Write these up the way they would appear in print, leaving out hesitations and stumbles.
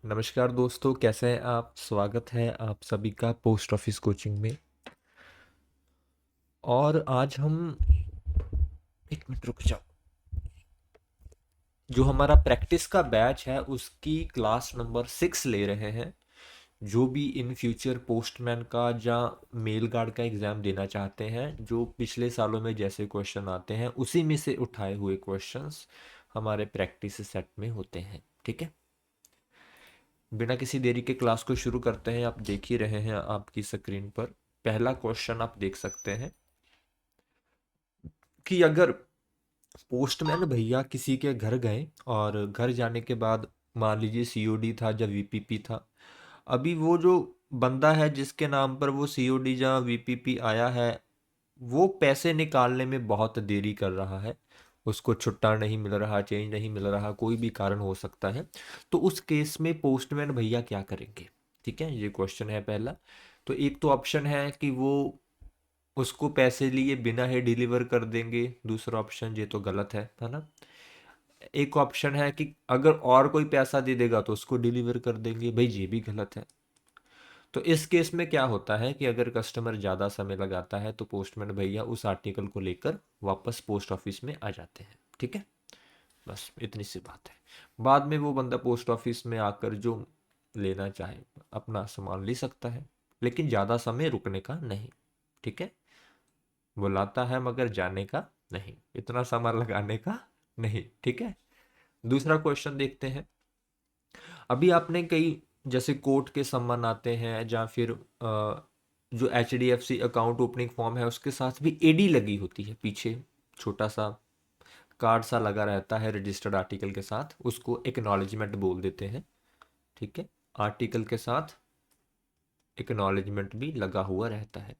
नमस्कार दोस्तों, कैसे हैं आप? स्वागत है आप सभी का पोस्ट ऑफिस कोचिंग में। और आज हम एक मिनट रुक जाओ। जो हमारा प्रैक्टिस का बैच है उसकी क्लास नंबर 6 ले रहे हैं। जो भी इन फ्यूचर पोस्टमैन का या मेल गार्ड का एग्ज़ाम देना चाहते हैं, जो पिछले सालों में जैसे क्वेश्चन आते हैं उसी में से उठाए हुए क्वेश्चंस हमारे प्रैक्टिस सेट में होते हैं। ठीक है, बिना किसी देरी के क्लास को शुरू करते हैं। आप देख ही रहे हैं आपकी स्क्रीन पर पहला क्वेश्चन आप देख सकते हैं कि अगर पोस्टमैन भैया किसी के घर गए और घर जाने के बाद मान लीजिए सीओडी था या वीपीपी था। अभी वो जो बंदा है जिसके नाम पर वो सीओडी या वीपीपी आया है, वो पैसे निकालने में बहुत देरी कर रहा है। उसको छुट्टा नहीं मिल रहा, चेंज नहीं मिल रहा, कोई भी कारण हो सकता है। तो उस केस में पोस्टमैन भैया क्या करेंगे? ठीक है, ये क्वेश्चन है पहला। तो एक तो ऑप्शन है कि वो उसको पैसे लिए बिना ही डिलीवर कर देंगे। दूसरा ऑप्शन ये तो गलत है ना। एक ऑप्शन है कि अगर और कोई पैसा दे देगा तो उसको डिलीवर कर देंगे। भाई ये भी गलत है। तो इस केस में क्या होता है कि अगर कस्टमर ज़्यादा समय लगाता है तो पोस्टमैन भैया उस आर्टिकल को लेकर वापस पोस्ट ऑफिस में आ जाते हैं। ठीक है, बस इतनी सी बात है। बाद में वो बंदा पोस्ट ऑफिस में आकर जो लेना चाहे अपना सामान ले सकता है, लेकिन ज़्यादा समय रुकने का नहीं। ठीक है, बुलाता है मगर जाने का नहीं, इतना समय लगाने का नहीं। ठीक है, दूसरा क्वेश्चन देखते हैं। अभी आपने कई जैसे कोर्ट के सम्मान आते हैं या फिर जो H D F C account opening form है उसके साथ भी एडी लगी होती है पीछे। छोटा सा कार्ड सा लगा रहता है रजिस्टर्ड आर्टिकल के साथ, उसको एक्नॉलेजमेंट बोल देते हैं। ठीक है, आर्टिकल के साथ एक्नॉलेजमेंट भी लगा हुआ रहता है।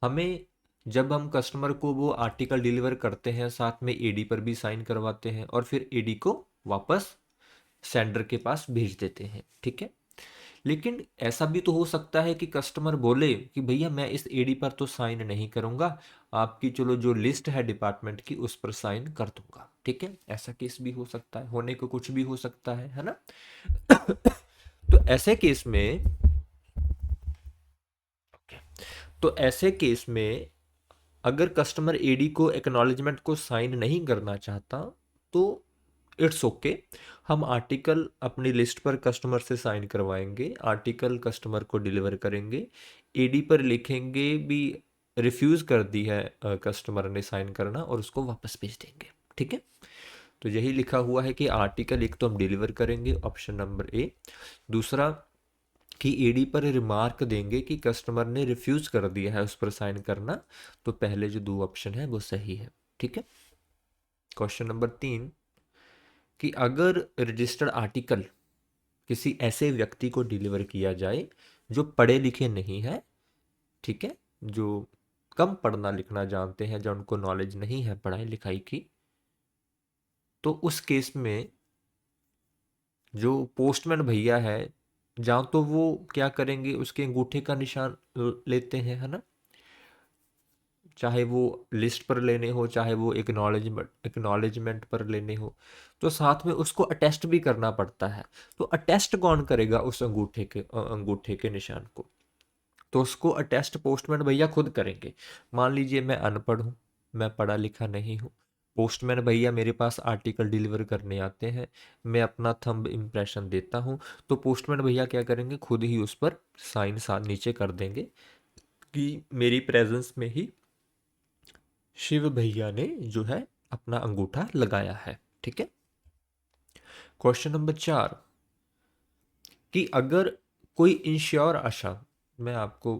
हमें जब हम कस्टमर को वो आर्टिकल डिलीवर करते हैं साथ में एडी पर भी साइन करवाते हैं और फिर एडी को वापस सेंडर के पास भेज देते हैं। ठीक है, लेकिन ऐसा भी तो हो सकता है कि कस्टमर बोले कि भैया मैं इस एडी पर तो साइन नहीं करूंगा, आपकी चलो जो लिस्ट है डिपार्टमेंट की उस पर साइन कर दूंगा। ठीक है, ऐसा केस भी हो सकता है, होने को कुछ भी हो सकता है ना। तो ऐसे केस में तो ऐसे केस में अगर कस्टमर एडी को एक्नॉलेजमेंट को साइन नहीं करना चाहता तो इट्स ओके। हम आर्टिकल अपनी लिस्ट पर कस्टमर से साइन करवाएंगे, आर्टिकल कस्टमर को डिलीवर करेंगे, एडी पर लिखेंगे भी रिफ्यूज़ कर दी है कस्टमर ने साइन करना, और उसको वापस भेज देंगे। ठीक है, तो यही लिखा हुआ है कि आर्टिकल एक तो हम डिलीवर करेंगे, ऑप्शन नंबर ए। दूसरा कि एडी पर रिमार्क देंगे कि कस्टमर ने रिफ्यूज़ कर दिया है उस पर साइन करना। तो पहले जो दो ऑप्शन है वो सही है। ठीक है, क्वेश्चन नंबर 3 कि अगर रजिस्टर्ड आर्टिकल किसी ऐसे व्यक्ति को डिलीवर किया जाए जो पढ़े लिखे नहीं है, ठीक है, जो कम पढ़ना लिखना जानते हैं, जो उनको नॉलेज नहीं है पढ़ाई लिखाई की, तो उस केस में जो पोस्टमैन भैया है, जहाँ तो वो क्या करेंगे, उसके अंगूठे का निशान लेते हैं, है ना। चाहे वो लिस्ट पर लेने हो, चाहे वो एक्नॉलेजमेंट पर लेने हो, तो साथ में उसको अटेस्ट भी करना पड़ता है। तो अटेस्ट कौन करेगा उस अंगूठे के निशान को? तो उसको अटेस्ट पोस्टमैन भैया खुद करेंगे। मान लीजिए मैं अनपढ़ हूँ, मैं पढ़ा लिखा नहीं हूँ, पोस्टमैन भैया मेरे पास आर्टिकल डिलीवर करने आते हैं, मैं अपना थंब इम्प्रेशन देता हूँ, तो पोस्टमैन भैया क्या करेंगे, खुद ही उस पर साइन साथ नीचे कर देंगे कि मेरी प्रेजेंस में ही शिव भैया ने जो है अपना अंगूठा लगाया है। ठीक है, क्वेश्चन नंबर 4 कि अगर कोई इंश्योर आशा, मैं आपको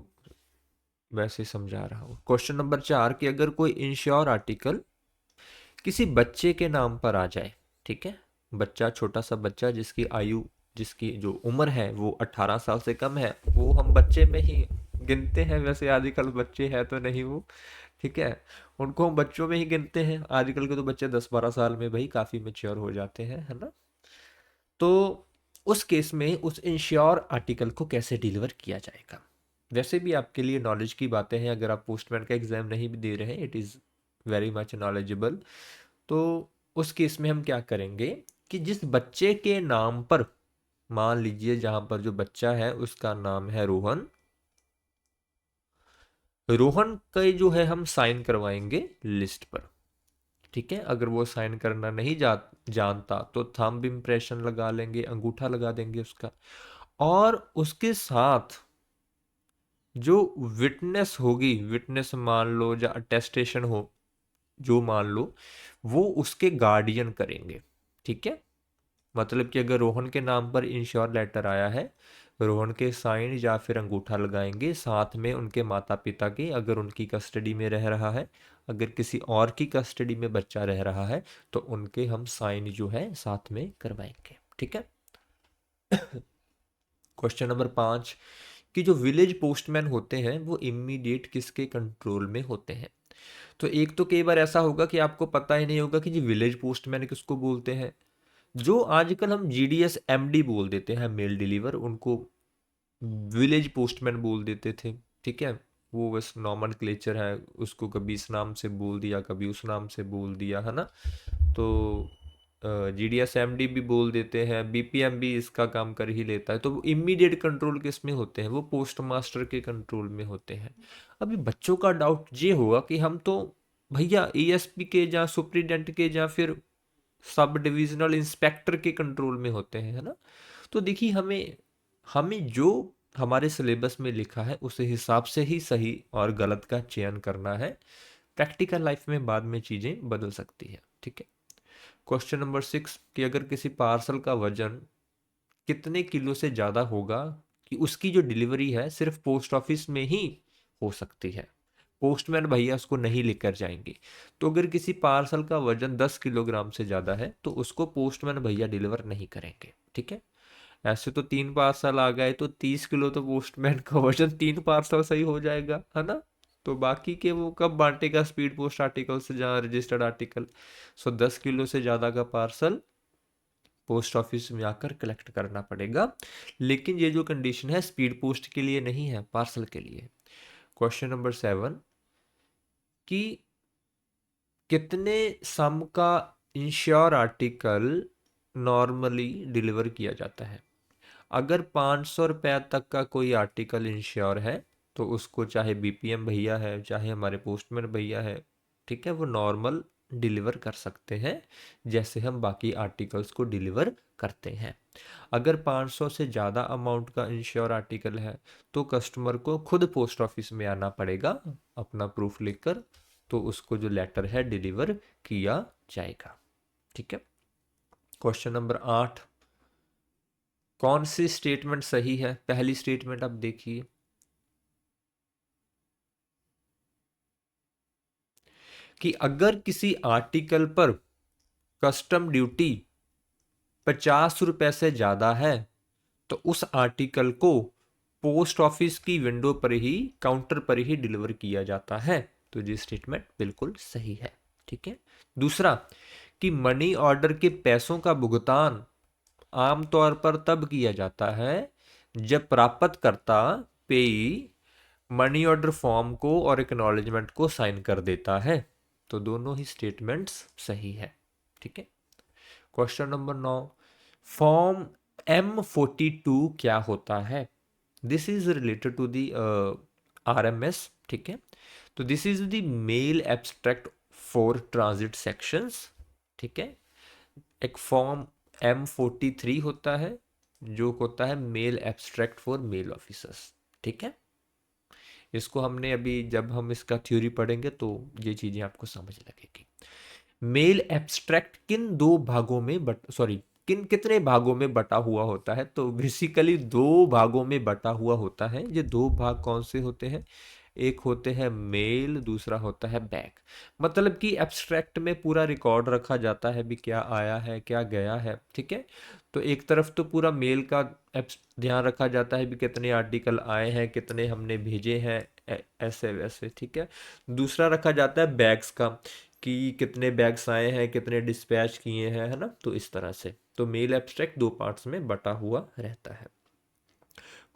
वैसे समझा रहा हूँ। क्वेश्चन नंबर 4 कि अगर कोई इंश्योर आर्टिकल किसी बच्चे के नाम पर आ जाए, ठीक है, बच्चा, छोटा सा बच्चा जिसकी आयु, जिसकी जो उम्र है वो 18 साल से कम है, वो हम बच्चे में ही गिनते हैं, वैसे आजकल बच्चे हैं तो नहीं वो। ठीक है, उनको हम बच्चों में ही गिनते हैं। आजकल के तो बच्चे 10-12 साल में भाई काफ़ी मेच्योर हो जाते हैं, है ना। तो उस केस में उस इंश्योर आर्टिकल को कैसे डिलीवर किया जाएगा? वैसे भी आपके लिए नॉलेज की बातें हैं, अगर आप पोस्टमैन का एग्ज़ाम नहीं भी दे रहे हैं, it is very much knowledgeable. तो उस केस में हम क्या करेंगे कि जिस बच्चे के नाम पर मान लीजिए जहां पर जो बच्चा है उसका नाम है रोहन। रोहन का जो है हम साइन करवाएंगे लिस्ट पर। ठीक है, अगर वो साइन करना नहीं जानता तो थंब इम्प्रेशन लगा लेंगे, अंगूठा लगा देंगे उसका। और उसके साथ जो विटनेस होगी, विटनेस मान लो या अटेस्टेशन हो, जो मान लो, वो उसके गार्डियन करेंगे। ठीक है, मतलब कि अगर रोहन के नाम पर इंश्योर लेटर आया है, रोहन के साइन या फिर अंगूठा लगाएंगे, साथ में उनके माता पिता के, अगर उनकी कस्टडी में रह रहा है, अगर किसी और की कस्टडी में बच्चा रह रहा है तो उनके हम साइन जो है साथ में करवाएंगे। ठीक है। क्वेश्चन नंबर 5 कि जो विलेज पोस्टमैन होते हैं वो इमीडिएट किसके कंट्रोल में होते हैं। तो एक तो कई बार ऐसा होगा कि आपको पता ही नहीं होगा कि जी विलेज पोस्टमैन किसको बोलते हैं। जो आजकल हम जीडीएस एमडी बोल देते हैं, मेल डिलीवर, उनको विलेज पोस्टमैन बोल देते थे। ठीक है, वो बस नॉर्मल क्लेचर है, उसको कभी इस नाम से बोल दिया, कभी उस नाम से बोल दिया, है ना। तो जीडीएस एमडी भी बोल देते हैं, बीपीएम भी इसका काम कर ही लेता है। तो वो इमीडिएट कंट्रोल किस में होते हैं, वो पोस्ट मास्टर के कंट्रोल में होते हैं। अभी बच्चों का डाउट ये होगा कि हम तो भैया एएसपी के या सुप्रिटेंडेंट के या फिर सब डिविजनल इंस्पेक्टर के कंट्रोल में होते हैं, है ना। तो देखिए, हमें हमें जो हमारे सिलेबस में लिखा है उस हिसाब से ही सही और गलत का चयन करना है। प्रैक्टिकल लाइफ में बाद में चीज़ें बदल सकती है। ठीक है। क्वेश्चन नंबर 6 कि अगर किसी पार्सल का वजन कितने किलो से ज़्यादा होगा कि उसकी जो डिलीवरी है सिर्फ पोस्ट ऑफिस में ही हो सकती है, पोस्टमैन भैया उसको नहीं लेकर जाएंगे। तो अगर किसी पार्सल का वजन 10 किलोग्राम से ज़्यादा है तो उसको पोस्टमैन भैया डिलीवर नहीं करेंगे। ठीक है। ऐसे तो 3 पार्सल आ गए तो 30 किलो तो पोस्टमैन का वजन 3 पार्सल सही हो जाएगा, है ना। तो बाकी के वो कब बांटेगा स्पीड पोस्ट आर्टिकल से जहाँ रजिस्टर्ड आर्टिकल। सो 10 किलो से ज़्यादा का पार्सल पोस्ट ऑफिस में आकर कलेक्ट करना पड़ेगा। लेकिन ये जो कंडीशन है स्पीड पोस्ट के लिए नहीं है, पार्सल के लिए। क्वेश्चन नंबर 7 कि कितने सम का इंश्योर आर्टिकल नॉर्मली डिलीवर किया जाता है। अगर 500 रुपया तक का कोई आर्टिकल इंश्योर है तो उसको चाहे बीपीएम भैया है चाहे हमारे पोस्टमैन भैया है, ठीक है, वो नॉर्मल डिलीवर कर सकते हैं जैसे हम बाकी आर्टिकल्स को डिलीवर करते हैं। अगर 500 से ज़्यादा अमाउंट का इंश्योर आर्टिकल है तो कस्टमर को खुद पोस्ट ऑफिस में आना पड़ेगा अपना प्रूफ लेकर, तो उसको जो लेटर है डिलीवर किया जाएगा। ठीक है। क्वेश्चन नंबर 8 कौन सी स्टेटमेंट सही है। पहली स्टेटमेंट आप देखिए कि अगर किसी आर्टिकल पर कस्टम ड्यूटी 50 रुपए से ज़्यादा है तो उस आर्टिकल को पोस्ट ऑफिस की विंडो पर ही, काउंटर पर ही डिलीवर किया जाता है। तो ये स्टेटमेंट बिल्कुल सही है। ठीक है। दूसरा कि मनी ऑर्डर के पैसों का भुगतान आमतौर पर तब किया जाता है जब प्राप्तकर्ता पेई मनी ऑर्डर फॉर्म को और एक्नॉलेजमेंट को साइन कर देता है। तो दोनों ही स्टेटमेंट्स सही है। ठीक है। क्वेश्चन नंबर 9 फॉर्म M42 क्या होता है। This is related to the RMS। ठीक है। तो this is the mail abstract for transit sections. ठीक है। एक फॉर्म M43 होता है जो होता है mail abstract for mail officers. ठीक है। इसको हमने अभी जब हम इसका थ्योरी पढ़ेंगे तो ये चीज़ें आपको समझ लगेगी। मेल एब्स्ट्रैक्ट किन दो भागों में कितने भागों में बटा हुआ होता है। तो बेसिकली 2 भागों में बटा हुआ होता है। ये 2 भाग कौन से होते हैं, एक होते हैं मेल, दूसरा होता है बैक। मतलब कि एब्स्ट्रैक्ट में पूरा रिकॉर्ड रखा जाता है भी क्या आया है क्या गया है। ठीक है। तो एक तरफ तो पूरा मेल का ध्यान रखा जाता है भी कितने आर्टिकल आए हैं, कितने हमने भेजे हैं, ऐसे वैसे। ठीक है। दूसरा रखा जाता है बैग्स का कि कितने बैग्स आए हैं, कितने डिस्पैच किए हैं, है ना। तो इस तरह से तो मेल एब्स्ट्रैक्ट 2 पार्ट्स में बटा हुआ रहता है।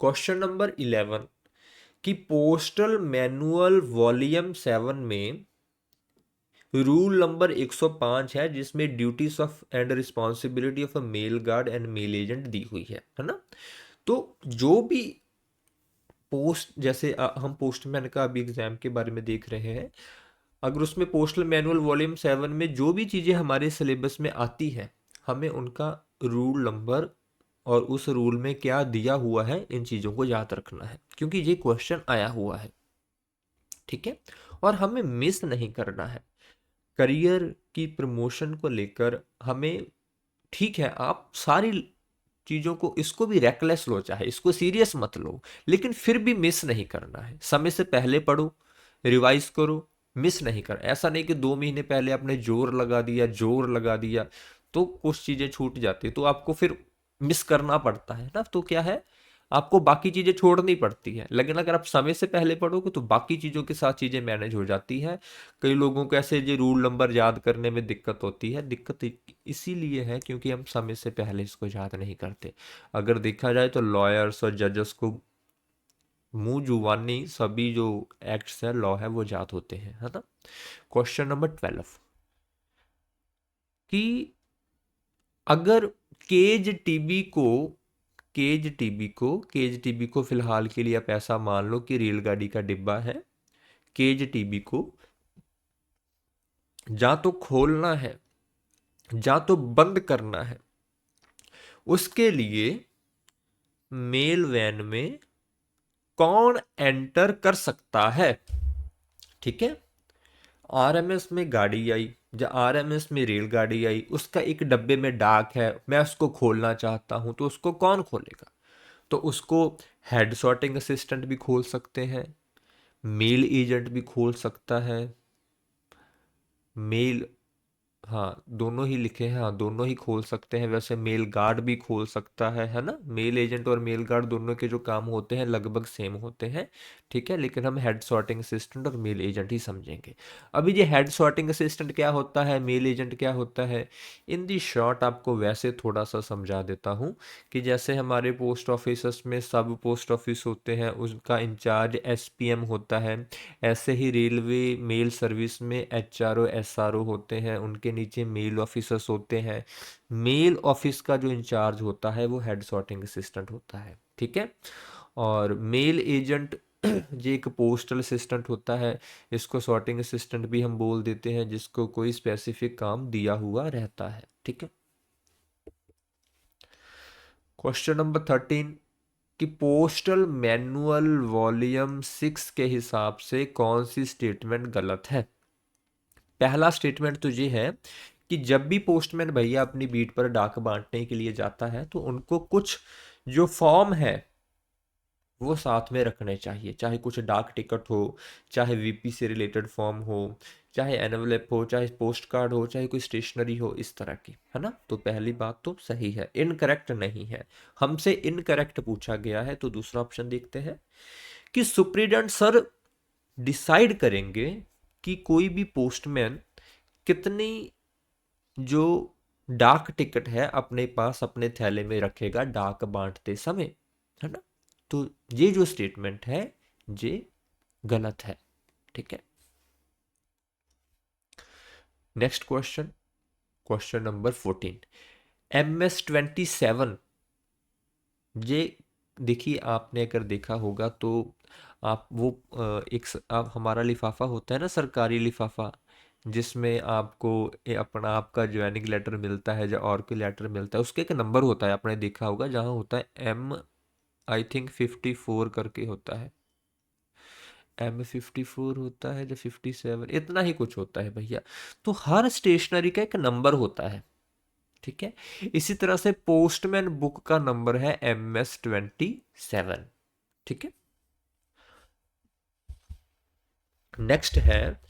क्वेश्चन नंबर 11 कि पोस्टल मैनुअल वॉल्यूम 7 में रूल नंबर 105 है जिसमें duties of and responsibility of a mail guard and mail agent दी हुई है ना। तो जो भी पोस्ट, जैसे हम पोस्टमैन का अभी एग्जाम के बारे में देख रहे हैं, अगर उसमें पोस्टल मैनुअल वॉल्यूम 7 में जो भी चीज़ें हमारे सिलेबस में आती हैं, हमें उनका रूल नंबर और उस रूल में क्या दिया हुआ है इन चीज़ों को याद रखना है, क्योंकि ये क्वेश्चन आया हुआ है। ठीक है, और हमें मिस नहीं करना है। करियर की प्रमोशन को लेकर हमें, ठीक है आप सारी चीज़ों को, इसको भी रेकलेस लो, चाहे इसको सीरियस मत लो, लेकिन फिर भी मिस नहीं करना है। समय से पहले पढ़ो, रिवाइज करो, मिस नहीं कर। ऐसा नहीं कि 2 महीने पहले आपने जोर लगा दिया तो कुछ चीज़ें छूट जाती, तो आपको फिर मिस करना पड़ता है ना। तो क्या है, आपको बाकी चीज़ें छोड़नी पड़ती है, लेकिन अगर आप समय से पहले पढ़ोगे तो बाकी चीज़ों के साथ चीज़ें मैनेज हो जाती है। कई लोगों को ऐसे जो रूल नंबर याद करने में दिक्कत होती है, दिक्कत इसीलिए है क्योंकि हम समय से पहले इसको याद नहीं करते। अगर देखा जाए तो लॉयर्स और जजेस को मुंह जुबानी सभी जो एक्ट्स है, लॉ है, वो याद होते हैं, है ना। क्वेश्चन नंबर 12 कि अगर केज टीबी को केज टीबी को फिलहाल के लिए आप ऐसा मान लो कि रेलगाड़ी का डिब्बा है। केज टीबी को जा तो खोलना है, जा तो बंद करना है, उसके लिए मेल वैन में कौन एंटर कर सकता है। ठीक है, आरएमएस में गाड़ी आई, या आरएमएस में रेलगाड़ी आई, उसका एक डब्बे में डाक है, मैं उसको खोलना चाहता हूं, तो उसको कौन खोलेगा। तो उसको हेड सॉर्टिंग असिस्टेंट भी खोल सकते हैं, मेल एजेंट भी खोल सकता है, मेल, हाँ दोनों ही लिखे हैं, हाँ दोनों ही खोल सकते हैं। वैसे मेल गार्ड भी खोल सकता है ना। मेल एजेंट और मेल गार्ड दोनों के जो काम होते हैं लगभग सेम होते हैं। ठीक है, लेकिन हम हेड सॉर्टिंग असिस्टेंट और मेल एजेंट ही समझेंगे। अभी ये हेड सॉर्टिंग असिस्टेंट क्या होता है, मेल एजेंट क्या होता है, इन दी शॉर्ट आपको वैसे थोड़ा सा समझा देता हूँ कि जैसे हमारे पोस्ट ऑफिस में सब पोस्ट ऑफिस होते हैं, उसका इंचार्ज एसपीएम होता है, ऐसे ही रेलवे मेल सर्विस में एचआरओ एसआरओ होते हैं, उनके नीचे मेल ऑफिसर्स होते हैं। मेल ऑफिस का जो इंचार्ज होता है वो हेड सॉर्टिंग असिस्टेंट होता है। ठीक है, और मेल एजेंट ये एक पोस्टल असिस्टेंट होता है, इसको सॉर्टिंग असिस्टेंट भी हम बोल देते हैं, जिसको कोई स्पेसिफिक काम दिया हुआ रहता है। ठीक है, क्वेश्चन नंबर 13 कि पोस्टल मैनुअल वॉल्यूम 6 के हिसाब से कौन सी स्टेटमेंट गलत है। पहला स्टेटमेंट तो ये है कि जब भी पोस्टमैन भैया अपनी बीट पर डाक बांटने के लिए जाता है तो उनको कुछ जो फॉर्म है वो साथ में रखने चाहिए, चाहे कुछ डाक टिकट हो, चाहे वीपी से रिलेटेड फॉर्म हो, चाहे एनवलप हो, चाहे पोस्ट कार्ड हो, चाहे कोई स्टेशनरी हो, इस तरह की, है ना। तो पहली बात तो सही है, इनकरेक्ट नहीं है। हमसे इनकरेक्ट पूछा गया है, तो दूसरा ऑप्शन देखते हैं कि सुप्रीडेंट सर डिसाइड करेंगे कि कोई भी पोस्टमैन कितनी जो डाक टिकट है अपने पास अपने थैले में रखेगा डाक बांटते समय, है ना। तो ये जो स्टेटमेंट है ये गलत है। ठीक है, next question, question number 14 MS-27। ये देखिए, आपने अगर देखा होगा तो आप वो आप हमारा लिफाफा होता है ना, सरकारी लिफाफा, जिसमें आपको अपना आपका ज्वाइनिंग लेटर मिलता है या और कोई लेटर मिलता है, उसके एक नंबर होता है, आपने देखा होगा, जहाँ होता है M आई थिंक 54 करके होता है, M54 होता है या 57, इतना ही कुछ होता है भैया। तो हर स्टेशनरी का एक नंबर होता है। ठीक है, इसी तरह से पोस्टमैन बुक का नंबर है MS-27। ठीक है, नेक्स्ट है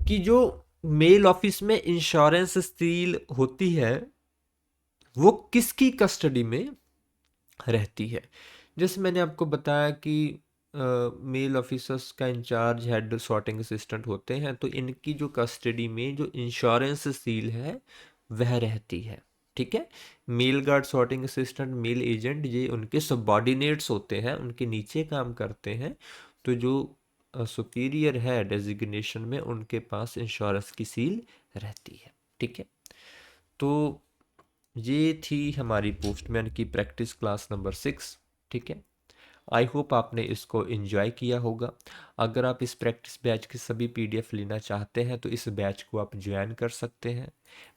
कि जो मेल ऑफिस में इंश्योरेंस सील होती है वो किसकी कस्टडी में रहती है। जैसे मैंने आपको बताया कि मेल ऑफिसर्स का इंचार्ज हेड सॉर्टिंग असिस्टेंट होते हैं, तो इनकी जो कस्टडी में जो इंश्योरेंस सील है वह रहती है। ठीक है, mail guard, sorting assistant, mail agent, ये उनके सबॉर्डिनेट्स होते हैं, उनके नीचे काम करते हैं। तो जो सुपीरियर है डेजिग्नेशन में, उनके पास इंश्योरेंस की सील रहती है। ठीक है, तो ये थी हमारी पोस्टमैन की प्रैक्टिस क्लास नंबर 6। ठीक है, आई होप आपने इसको एंजॉय किया होगा। अगर आप इस प्रैक्टिस बैच की सभी पीडीएफ लेना चाहते हैं तो इस बैच को आप ज्वाइन कर सकते हैं।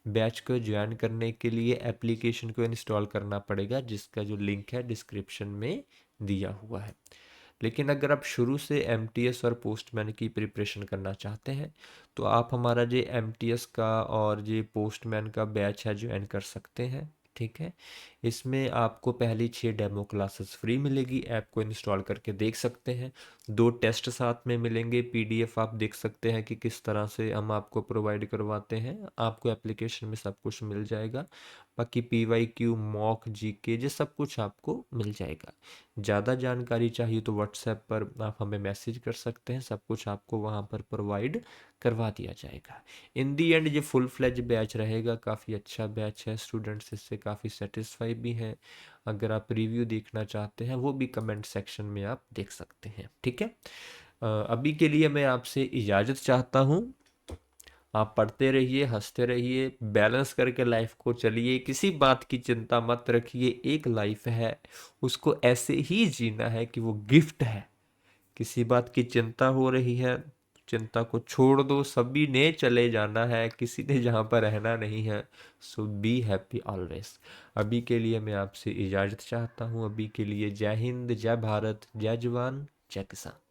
बैच को ज्वाइन करने के लिए एप्लीकेशन को इंस्टॉल करना पड़ेगा, जिसका जो लिंक है डिस्क्रिप्शन में दिया हुआ है। लेकिन अगर आप शुरू से एमटीएस और पोस्टमैन की प्रिपरेशन करना चाहते हैं तो आप हमारा जो एमटीएस का और जो पोस्टमैन का बैच है ज्वाइन कर सकते हैं। ठीक है, इसमें आपको पहली 6 डेमो क्लासेस फ्री मिलेगी, ऐप को इंस्टॉल करके देख सकते हैं। 2 टेस्ट साथ में मिलेंगे, पीडीएफ आप देख सकते हैं कि किस तरह से हम आपको प्रोवाइड करवाते हैं, आपको एप्लीकेशन में सब कुछ मिल जाएगा। बाकी पीवाईक्यू, मॉक, जीके ये सब कुछ आपको मिल जाएगा। ज़्यादा जानकारी चाहिए तो व्हाट्सएप पर आप हमें मैसेज कर सकते हैं, सब कुछ आपको वहाँ पर प्रोवाइड करवा दिया जाएगा। इन दी एंड ये फुल फ्लेज बैच रहेगा, काफ़ी अच्छा बैच है, स्टूडेंट्स इससे काफ़ी सेटिस्फाई भी हैं। अगर आप रिव्यू देखना चाहते हैं वो भी कमेंट सेक्शन में आप देख सकते हैं। ठीक है, अभी के लिए मैं आपसे इजाज़त चाहता हूँ। आप पढ़ते रहिए, हंसते रहिए, बैलेंस करके लाइफ को चलिए, किसी बात की चिंता मत रखिए। एक लाइफ है, उसको ऐसे ही जीना है कि वो गिफ्ट है। किसी बात की चिंता हो रही है, चिंता को छोड़ दो, सभी ने चले जाना है, किसी ने जहाँ पर रहना नहीं है। सो बी हैप्पी ऑलवेज। अभी के लिए मैं आपसे इजाज़त चाहता हूँ। अभी के लिए जय हिंद, जय भारत, जय जवान, जय किसान।